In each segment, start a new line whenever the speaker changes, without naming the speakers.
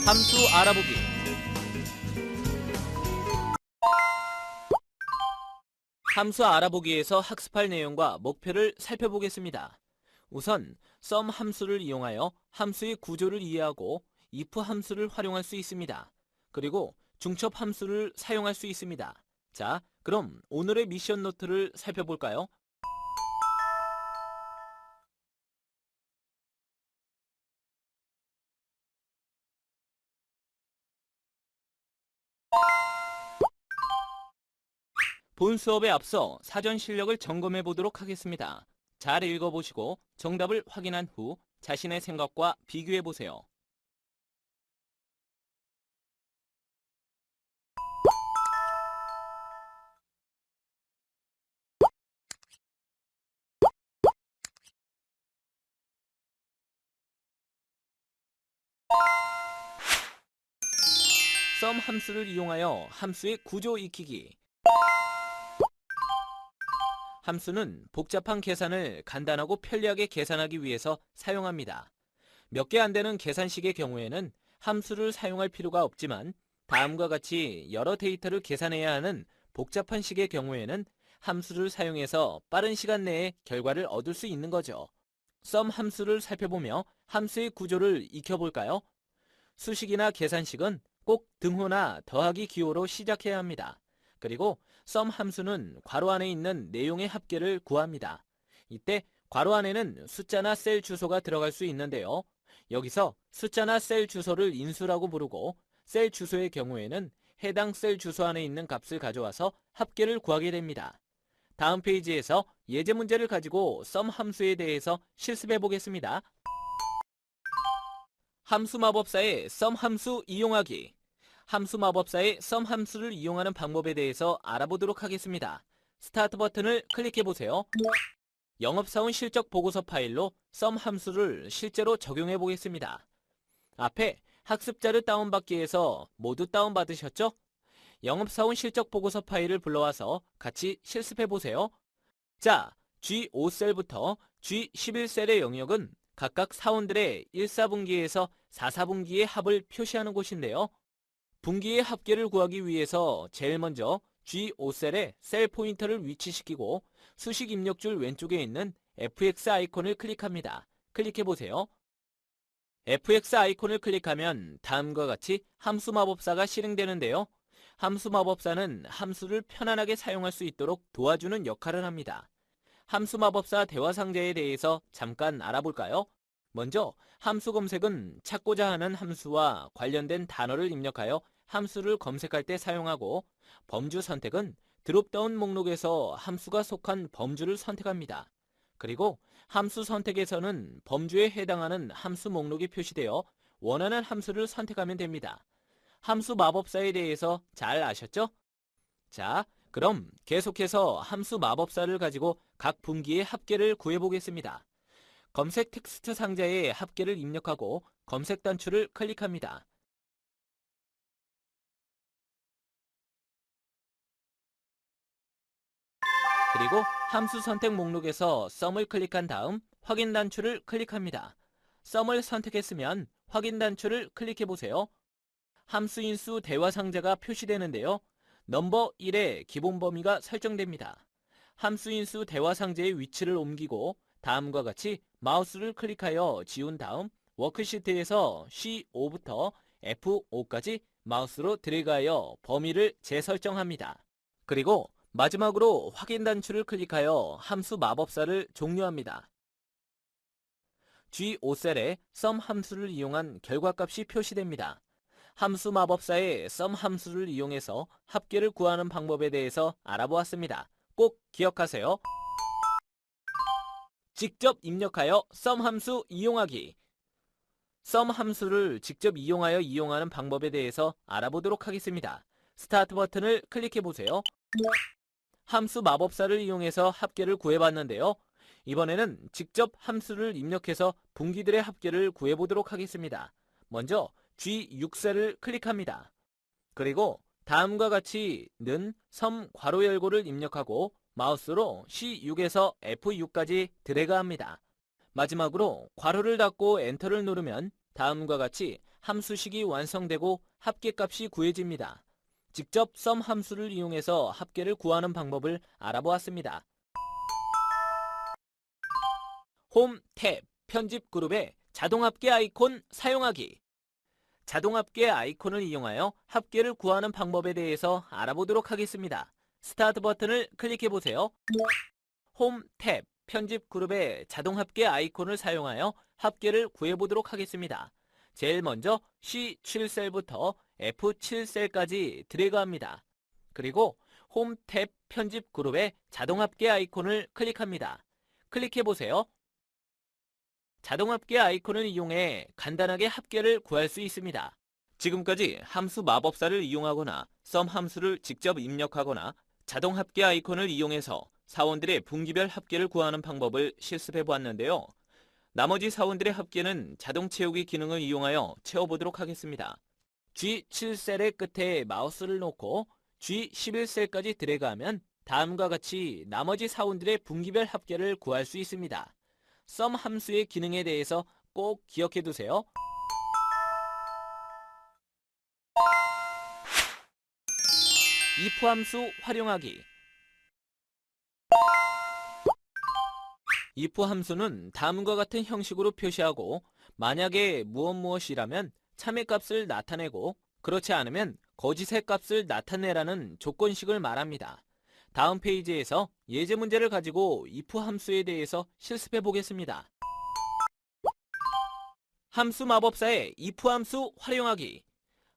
함수 알아보기. 함수 알아보기에서 학습할 내용과 목표를 살펴보겠습니다. 우선 sum 함수를 이용하여 함수의 구조를 이해하고 if 함수를 활용할 수 있습니다. 그리고 중첩 함수를 사용할 수 있습니다. 자, 그럼 오늘의 미션 노트를 살펴볼까요? 본 수업에 앞서 사전 실력을 점검해 보도록 하겠습니다. 잘 읽어보시고 정답을 확인한 후 자신의 생각과 비교해 보세요. sum 함수를 이용하여 함수의 구조 익히기. 함수는 복잡한 계산을 간단하고 편리하게 계산하기 위해서 사용합니다. 몇 개 안 되는 계산식의 경우에는 함수를 사용할 필요가 없지만 다음과 같이 여러 데이터를 계산해야 하는 복잡한 식의 경우에는 함수를 사용해서 빠른 시간 내에 결과를 얻을 수 있는 거죠. sum 함수를 살펴보며 함수의 구조를 익혀볼까요? 수식이나 계산식은 꼭 등호나 더하기 기호로 시작해야 합니다. 그리고 sum 함수는 괄호 안에 있는 내용의 합계를 구합니다. 이때 괄호 안에는 숫자나 셀 주소가 들어갈 수 있는데요. 여기서 숫자나 셀 주소를 인수라고 부르고 셀 주소의 경우에는 해당 셀 주소 안에 있는 값을 가져와서 합계를 구하게 됩니다. 다음 페이지에서 예제 문제를 가지고 sum 함수에 대해서 실습해 보겠습니다. 함수 마법사의 sum 함수 이용하기. 함수 마법사의 sum 함수를 이용하는 방법에 대해서 알아보도록 하겠습니다. 스타트 버튼을 클릭해 보세요. 영업사원 실적 보고서 파일로 sum 함수를 실제로 적용해 보겠습니다. 앞에 학습자를 다운받기에서 모두 다운받으셨죠? 영업사원 실적 보고서 파일을 불러와서 같이 실습해 보세요. 자, G5셀부터 G11셀의 영역은 각각 사원들의 1사분기에서 4사분기의 합을 표시하는 곳인데요. 분기의 합계를 구하기 위해서 제일 먼저 G5셀에 셀 포인터를 위치시키고 수식 입력줄 왼쪽에 있는 FX 아이콘을 클릭합니다. 클릭해보세요. FX 아이콘을 클릭하면 다음과 같이 함수 마법사가 실행되는데요. 함수 마법사는 함수를 편안하게 사용할 수 있도록 도와주는 역할을 합니다. 함수 마법사 대화 상자에 대해서 잠깐 알아볼까요? 먼저 함수 검색은 찾고자 하는 함수와 관련된 단어를 입력하여 함수를 검색할 때 사용하고, 범주 선택은 드롭다운 목록에서 함수가 속한 범주를 선택합니다. 그리고 함수 선택에서는 범주에 해당하는 함수 목록이 표시되어 원하는 함수를 선택하면 됩니다. 함수 마법사에 대해서 잘 아셨죠? 자, 그럼 계속해서 함수 마법사를 가지고 각 분기의 합계를 구해보겠습니다. 검색 텍스트 상자에 합계를 입력하고 검색 단추를 클릭합니다. 그리고 함수 선택 목록에서 sum을 클릭한 다음 확인 단추를 클릭합니다. sum을 선택했으면 확인 단추를 클릭해보세요. 함수 인수 대화 상자가 표시되는데요. 넘버 1의 기본 범위가 설정됩니다. 함수 인수 대화 상자의 위치를 옮기고 다음과 같이 마우스를 클릭하여 지운 다음 워크시트에서 C5부터 F5까지 마우스로 드래그하여 범위를 재설정합니다. 그리고 마지막으로 확인 단추를 클릭하여 함수 마법사를 종료합니다. G5셀에 sum 함수를 이용한 결과값이 표시됩니다. 함수 마법사의 sum 함수를 이용해서 합계를 구하는 방법에 대해서 알아보았습니다. 꼭 기억하세요. 직접 입력하여 sum 함수 이용하기. sum 함수를 직접 이용하는 방법에 대해서 알아보도록 하겠습니다. 스타트 버튼을 클릭해 보세요. 함수 마법사를 이용해서 합계를 구해봤는데요. 이번에는 직접 함수를 입력해서 분기들의 합계를 구해보도록 하겠습니다. 먼저 G6셀을 클릭합니다. 그리고 다음과 같이 는 sum 괄호 열고를 입력하고 마우스로 C6에서 F6까지 드래그합니다. 마지막으로 괄호를 닫고 엔터를 누르면 다음과 같이 함수식이 완성되고 합계값이 구해집니다. 직접 sum 함수를 이용해서 합계를 구하는 방법을 알아보았습니다. 홈 탭 편집 그룹의 자동 합계 아이콘 사용하기. 자동 합계 아이콘을 이용하여 합계를 구하는 방법에 대해서 알아보도록 하겠습니다. 스타트 버튼을 클릭해 보세요. 홈 탭 편집 그룹의 자동 합계 아이콘을 사용하여 합계를 구해 보도록 하겠습니다. 제일 먼저 C7셀부터 F7셀까지 드래그합니다. 그리고 홈 탭 편집 그룹의 자동 합계 아이콘을 클릭합니다. 클릭해 보세요. 자동 합계 아이콘을 이용해 간단하게 합계를 구할 수 있습니다. 지금까지 함수 마법사를 이용하거나 sum 함수를 직접 입력하거나 자동 합계 아이콘을 이용해서 사원들의 분기별 합계를 구하는 방법을 실습해 보았는데요. 나머지 사원들의 합계는 자동 채우기 기능을 이용하여 채워보도록 하겠습니다. G7셀의 끝에 마우스를 놓고 G11셀까지 드래그하면 다음과 같이 나머지 사원들의 분기별 합계를 구할 수 있습니다. sum 함수의 기능에 대해서 꼭 기억해 두세요. if 함수 활용하기. if 함수는 다음과 같은 형식으로 표시하고 만약에 무엇이라면 참외값을 나타내고 그렇지 않으면 거짓의 값을 나타내라는 조건식을 말합니다. 다음 페이지에서 예제 문제를 가지고 if 함수에 대해서 실습해 보겠습니다. 함수 마법사의 if 함수 활용하기.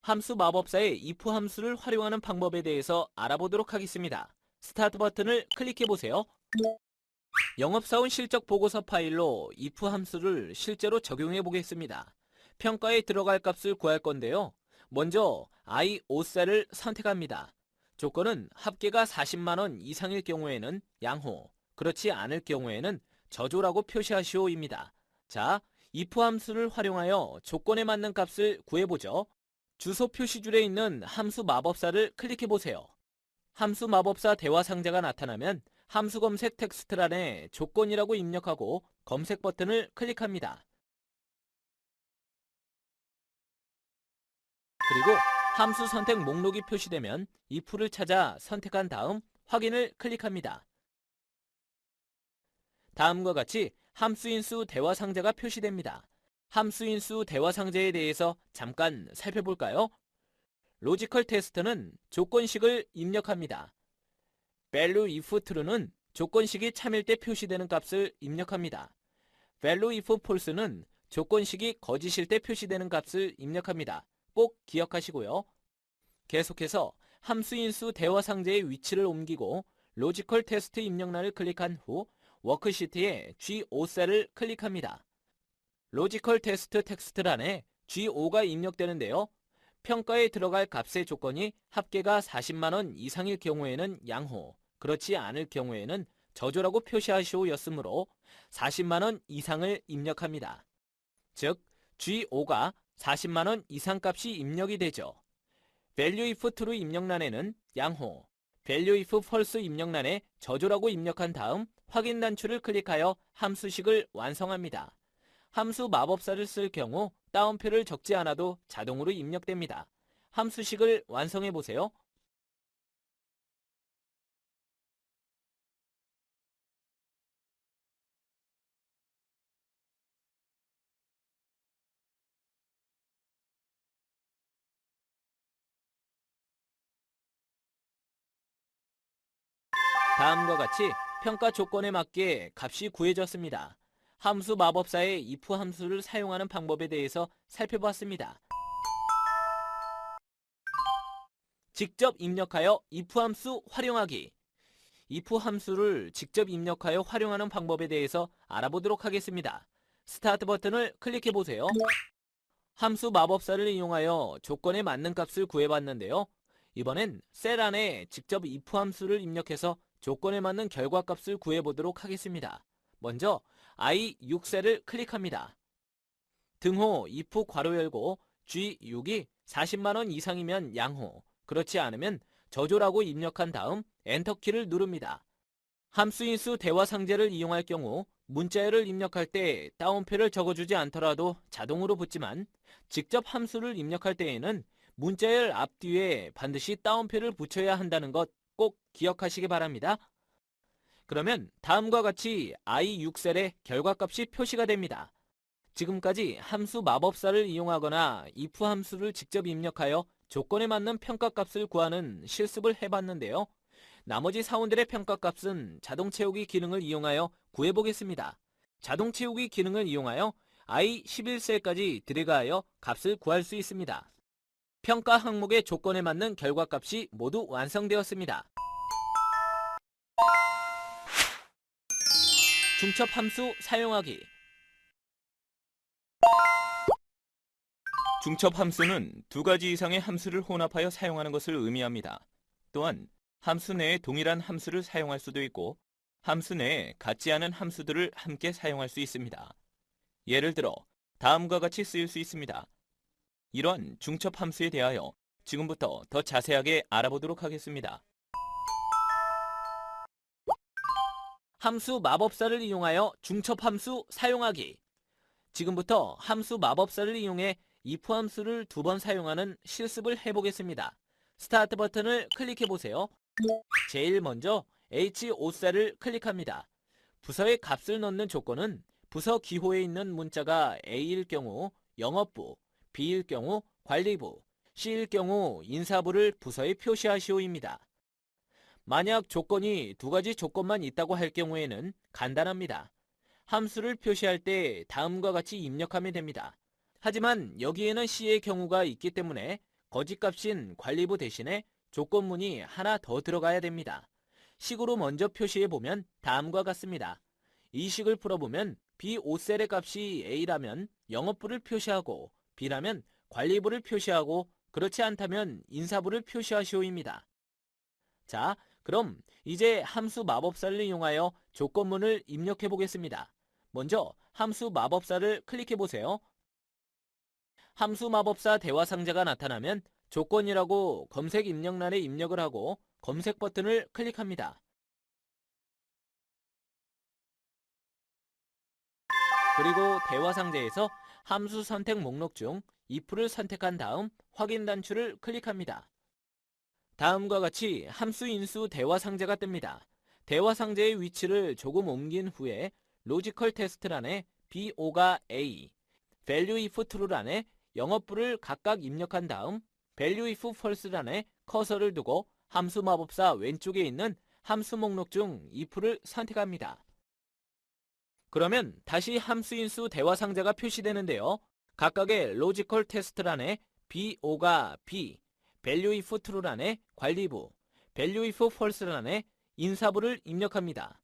함수 마법사의 if 함수를 활용하는 방법에 대해서 알아보도록 하겠습니다. 스타트 버튼을 클릭해 보세요. 영업사원 실적 보고서 파일로 if 함수를 실제로 적용해 보겠습니다. 평가에 들어갈 값을 구할 건데요. 먼저 I5셀을 선택합니다. 조건은 합계가 40만원 이상일 경우에는 양호, 그렇지 않을 경우에는 저조라고 표시하시오입니다. 자, if 함수를 활용하여 조건에 맞는 값을 구해보죠. 주소 표시줄에 있는 함수 마법사를 클릭해보세요. 함수 마법사 대화 상자가 나타나면 함수 검색 텍스트란에 조건이라고 입력하고 검색 버튼을 클릭합니다. 그리고 함수 선택 목록이 표시되면 if를 찾아 선택한 다음 확인을 클릭합니다. 다음과 같이 함수인수 대화 상자가 표시됩니다. 함수인수 대화 상자에 대해서 잠깐 살펴볼까요? 로지컬 테스트는 조건식을 입력합니다. value if true는 조건식이 참일 때 표시되는 값을 입력합니다. value if false는 조건식이 거짓일 때 표시되는 값을 입력합니다. 꼭 기억하시고요. 계속해서 함수인수 대화 상자의 위치를 옮기고 로지컬 테스트 입력란을 클릭한 후 워크시트에 G5셀을 클릭합니다. 로지컬 테스트 텍스트란에 G5가 입력되는데요. 평가에 들어갈 값의 조건이 합계가 40만원 이상일 경우에는 양호, 그렇지 않을 경우에는 저조라고 표시하시오였으므로 40만원 이상을 입력합니다. 즉 G5가 40만원 이상 값이 입력이 되죠. value if true 입력란에는 양호, value if false 입력란에 저조라고 입력한 다음 확인 단추를 클릭하여 함수식을 완성합니다. 함수 마법사를 쓸 경우 따옴표를 적지 않아도 자동으로 입력됩니다. 함수식을 완성해 보세요. 다음과 같이 평가 조건에 맞게 값이 구해졌습니다. 함수 마법사의 if 함수를 사용하는 방법에 대해서 살펴봤습니다. 직접 입력하여 if 함수 활용하기. if 함수를 직접 입력하여 활용하는 방법에 대해서 알아보도록 하겠습니다. 스타트 버튼을 클릭해 보세요. 함수 마법사를 이용하여 조건에 맞는 값을 구해봤는데요. 이번엔 셀 안에 직접 if 함수를 입력해서 조건에 맞는 결과값을 구해보도록 하겠습니다. 먼저 I6셀을 클릭합니다. 등호 if 괄호 열고 G6이 40만원 이상이면 양호, 그렇지 않으면 저조라고 입력한 다음 엔터키를 누릅니다. 함수인수 대화상자를 이용할 경우 문자열을 입력할 때 따옴표를 적어주지 않더라도 자동으로 붙지만 직접 함수를 입력할 때에는 문자열 앞뒤에 반드시 따옴표를 붙여야 한다는 것 꼭 기억하시기 바랍니다. 그러면 다음과 같이 i6셀에 결과값이 표시가 됩니다. 지금까지 함수 마법사를 이용하거나 if 함수를 직접 입력하여 조건에 맞는 평가값을 구하는 실습을 해봤는데요. 나머지 사원들의 평가값은 자동 채우기 기능을 이용하여 구해보겠습니다. 자동 채우기 기능을 이용하여 i11셀까지 드래그하여 값을 구할 수 있습니다. 평가 항목의 조건에 맞는 결과값이 모두 완성되었습니다. 중첩 함수 사용하기. 중첩 함수는 두 가지 이상의 함수를 혼합하여 사용하는 것을 의미합니다. 또한 함수 내에 동일한 함수를 사용할 수도 있고 함수 내에 같지 않은 함수들을 함께 사용할 수 있습니다. 예를 들어 다음과 같이 쓰일 수 있습니다. 이러한 중첩 함수에 대하여 지금부터 더 자세하게 알아보도록 하겠습니다. 함수 마법사를 이용하여 중첩 함수 사용하기. 지금부터 함수 마법사를 이용해 if 함수를 2번 사용하는 실습을 해보겠습니다. 스타트 버튼을 클릭해보세요. 제일 먼저 H5셀을 클릭합니다. 부서의 값을 넣는 조건은 부서 기호에 있는 문자가 A일 경우 영업부, B일 경우 관리부, C일 경우 인사부를 부서에 표시하시오입니다. 만약 조건이 두 가지 조건만 있다고 할 경우에는 간단합니다. 함수를 표시할 때 다음과 같이 입력하면 됩니다. 하지만 여기에는 C의 경우가 있기 때문에 거짓값인 관리부 대신에 조건문이 하나 더 들어가야 됩니다. 식으로 먼저 표시해보면 다음과 같습니다. 이 식을 풀어보면 B5셀의 값이 A라면 영업부를 표시하고 B라면 관리부를 표시하고 그렇지 않다면 인사부를 표시하시오입니다. 자, 그럼 이제 함수 마법사를 이용하여 조건문을 입력해 보겠습니다. 먼저 함수 마법사를 클릭해 보세요. 함수 마법사 대화 상자가 나타나면 조건이라고 검색 입력란에 입력을 하고 검색 버튼을 클릭합니다. 그리고 대화 상자에서 함수 선택 목록 중 if를 선택한 다음 확인 단추를 클릭합니다. 다음과 같이 함수 인수 대화 상자가 뜹니다. 대화 상자의 위치를 조금 옮긴 후에 로지컬 테스트란에 BO가 A, value if true란에 영업부를 각각 입력한 다음 value if false란에 커서를 두고 함수 마법사 왼쪽에 있는 함수 목록 중 if를 선택합니다. 그러면 다시 함수 인수 대화 상자가 표시되는데요. 각각의 로지컬 테스트란에 BO가 B, value if true란에 관리부, value if false란에 인사부를 입력합니다.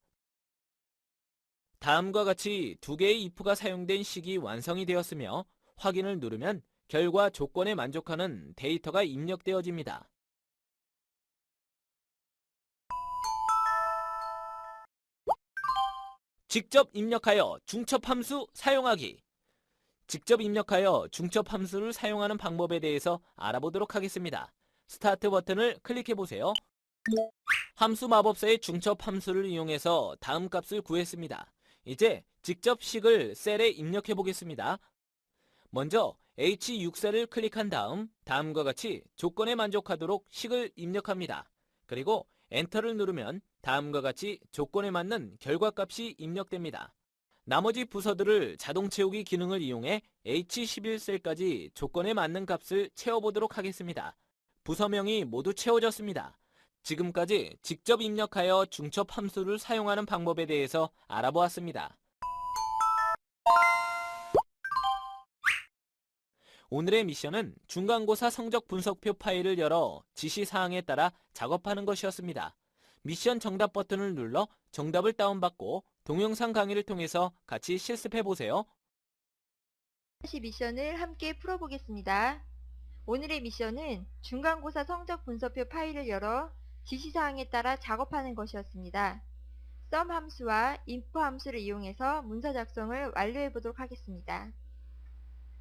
다음과 같이 두 개의 if가 사용된 식이 완성이 되었으며 확인을 누르면 결과 조건에 만족하는 데이터가 입력되어집니다. 직접 입력하여 중첩 함수 사용하기. 직접 입력하여 중첩 함수를 사용하는 방법에 대해서 알아보도록 하겠습니다. 스타트 버튼을 클릭해 보세요. 함수 마법사의 중첩 함수를 이용해서 다음 값을 구했습니다. 이제 직접 식을 셀에 입력해 보겠습니다. 먼저 H6셀을 클릭한 다음 다음과 같이 조건에 만족하도록 식을 입력합니다. 그리고 엔터를 누르면 다음과 같이 조건에 맞는 결과값이 입력됩니다. 나머지 부서들을 자동 채우기 기능을 이용해 H11셀까지 조건에 맞는 값을 채워보도록 하겠습니다. 부서명이 모두 채워졌습니다. 지금까지 직접 입력하여 중첩 함수를 사용하는 방법에 대해서 알아보았습니다. 오늘의 미션은 중간고사 성적 분석표 파일을 열어 지시사항에 따라 작업하는 것이었습니다. 미션 정답 버튼을 눌러 정답을 다운받고 동영상 강의를 통해서 같이 실습해보세요.
다시 미션을 함께 풀어보겠습니다. 오늘의 미션은 중간고사 성적 분석표 파일을 열어 지시사항에 따라 작업하는 것이었습니다. sum 함수와 inf 함수를 이용해서 문서 작성을 완료해 보도록 하겠습니다.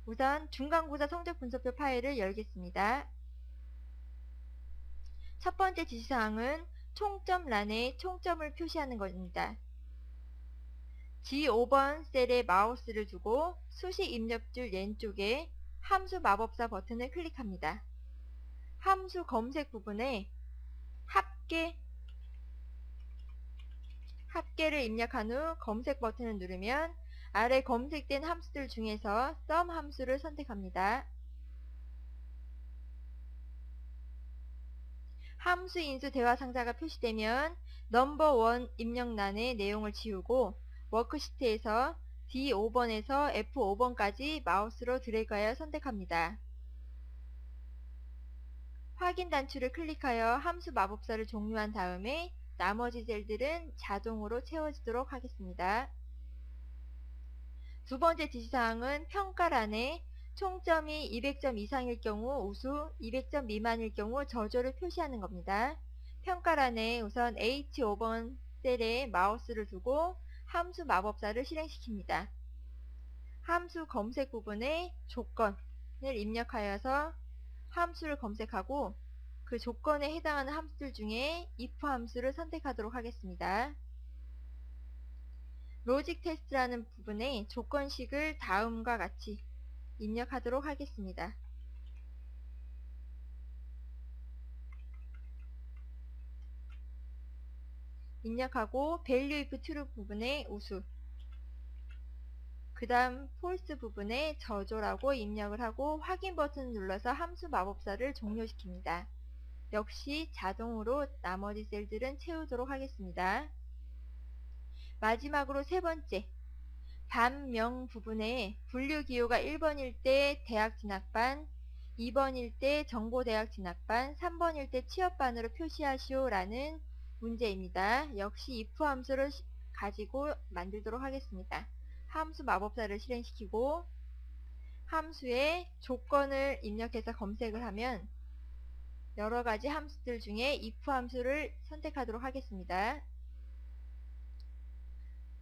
우선 중간고사 성적 분석표 파일을 열겠습니다. 첫 번째 지시사항은 총점란에 총점을 표시하는 겁니다. G5번 셀에 마우스를 두고 수식 입력줄 왼쪽에 함수 마법사 버튼을 클릭합니다. 함수 검색 부분에 합계를 입력한 후 검색 버튼을 누르면 아래 검색된 함수들 중에서 sum 함수를 선택합니다. 함수 인수 대화 상자가 표시되면 넘버 1 입력란의 내용을 지우고 워크시트에서 D5번에서 F5번까지 마우스로 드래그하여 선택합니다. 확인 단추를 클릭하여 함수 마법사를 종료한 다음에 나머지 셀들은 자동으로 채워지도록 하겠습니다. 두 번째 지시사항은 평가란에 총점이 200점 이상일 경우 우수, 200점 미만일 경우 저조를 표시하는 겁니다. 평가란에 우선 H5번 셀에 마우스를 두고 함수 마법사를 실행시킵니다. 함수 검색 부분에 조건을 입력하여서 함수를 검색하고 그 조건에 해당하는 함수들 중에 if 함수를 선택하도록 하겠습니다. 로직 테스트라는 부분에 조건식을 다음과 같이 입력하도록 하겠습니다. 입력하고 value if true 부분에 우수, 그 다음 false 부분에 저조라고 입력을 하고 확인 버튼을 눌러서 함수 마법사를 종료시킵니다. 역시 자동으로 나머지 셀들은 채우도록 하겠습니다. 마지막으로 세 번째, 반명 부분에 분류기호가 1번일 때 대학 진학반, 2번일 때 정보대학 진학반, 3번일 때 취업반으로 표시하시오 라는 문제입니다. 역시 if 함수를 가지고 만들도록 하겠습니다. 함수 마법사를 실행시키고 함수에 조건을 입력해서 검색을 하면 여러가지 함수들 중에 if 함수를 선택하도록 하겠습니다.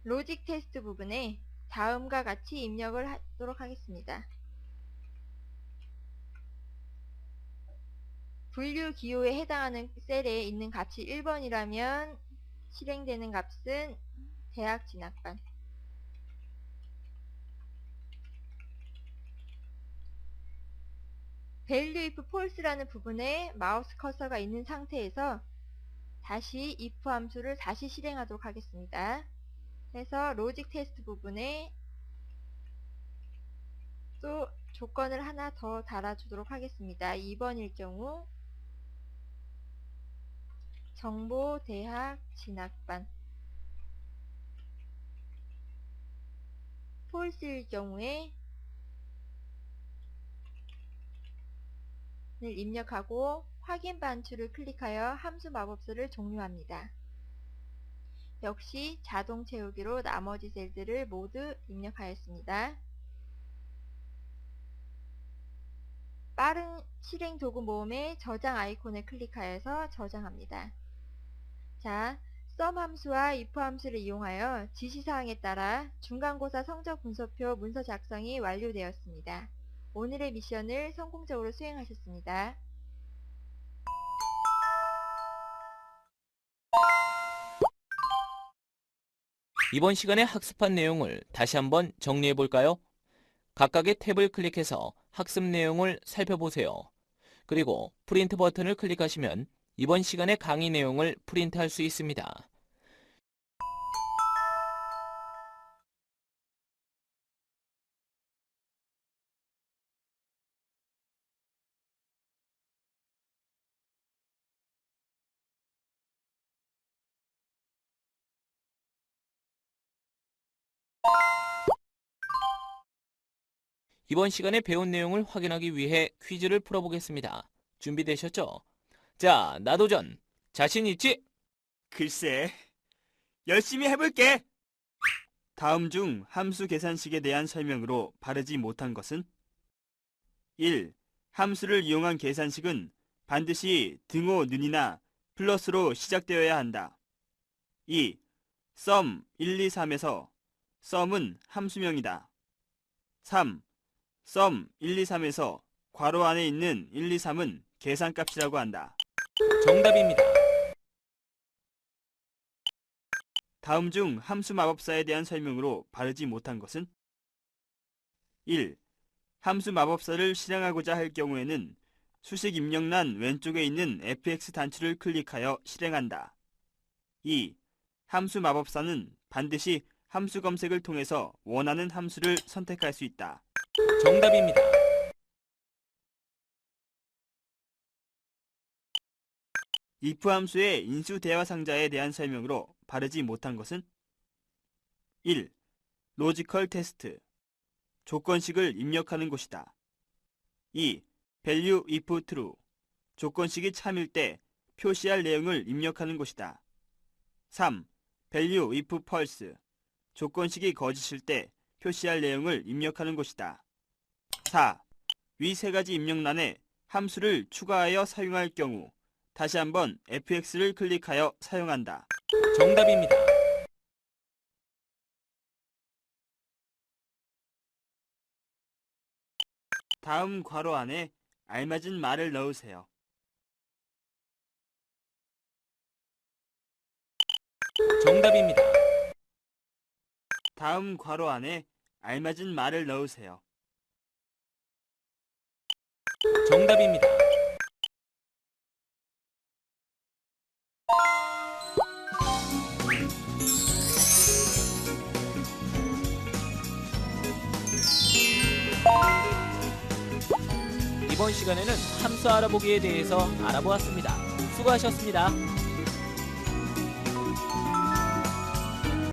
로직 테스트 부분에 다음과 같이 입력을 하도록 하겠습니다. 분류 기호에 해당하는 셀에 있는 값이 1번이라면 실행되는 값은 대학 진학반, value if false라는 부분에 마우스 커서가 있는 상태에서 다시 if 함수를 다시 실행하도록 하겠습니다. 그래서 로직 테스트 부분에 또 조건을 하나 더 달아주도록 하겠습니다. 2번일 경우 정보대학 진학반, false일 경우에 를 입력하고 확인 반추를 클릭하여 함수 마법사를 종료합니다. 역시 자동 채우기로 나머지 셀들을 모두 입력하였습니다. 빠른 실행 도구 모음의 저장 아이콘을 클릭하여서 저장합니다. 자, sum 함수와 if 함수를 이용하여 지시사항에 따라 중간고사 성적 분석표 문서 작성이 완료되었습니다. 오늘의 미션을 성공적으로 수행하셨습니다.
이번 시간에 학습한 내용을 다시 한번 정리해 볼까요? 각각의 탭을 클릭해서 학습 내용을 살펴보세요. 그리고 프린트 버튼을 클릭하시면 이번 시간의 강의 내용을 프린트할 수 있습니다. 이번 시간에 배운 내용을 확인하기 위해 퀴즈를 풀어보겠습니다. 준비되셨죠? 자, 나도전. 자신 있지?
글쎄, 열심히 해볼게. 다음 중 함수 계산식에 대한 설명으로 바르지 못한 것은? 1. 함수를 이용한 계산식은 반드시 등호 는이나 플러스로 시작되어야 한다. 2. sum 1, 2, 3에서 sum은 함수명이다. 3. sum 1, 2, 3에서 괄호 안에 있는 1, 2, 3은 계산값이라고 한다.
정답입니다.
다음 중 함수 마법사에 대한 설명으로 바르지 못한 것은? 1. 함수 마법사를 실행하고자 할 경우에는 수식 입력란 왼쪽에 있는 fx 단추를 클릭하여 실행한다. 2. 함수 마법사는 반드시 함수 검색을 통해서 원하는 함수를 선택할 수 있다.
정답입니다.
if 함수의 인수 대화 상자에 대한 설명으로 바르지 못한 것은? 1. 로지컬 테스트 조건식을 입력하는 곳이다. 2. value if true 조건식이 참일 때 표시할 내용을 입력하는 곳이다. 3. value if false 조건식이 거짓일 때 표시할 내용을 입력하는 곳이다. 4. 위 세 가지 입력란에 함수를 추가하여 사용할 경우 다시 한번 fx를 클릭하여 사용한다.
정답입니다.
다음 괄호 안에 알맞은 말을 넣으세요.
정답입니다.
다음 괄호 안에 알맞은 말을 넣으세요.
정답입니다. 이번 시간에는 함수 알아보기에 대해서 알아보았습니다. 수고하셨습니다.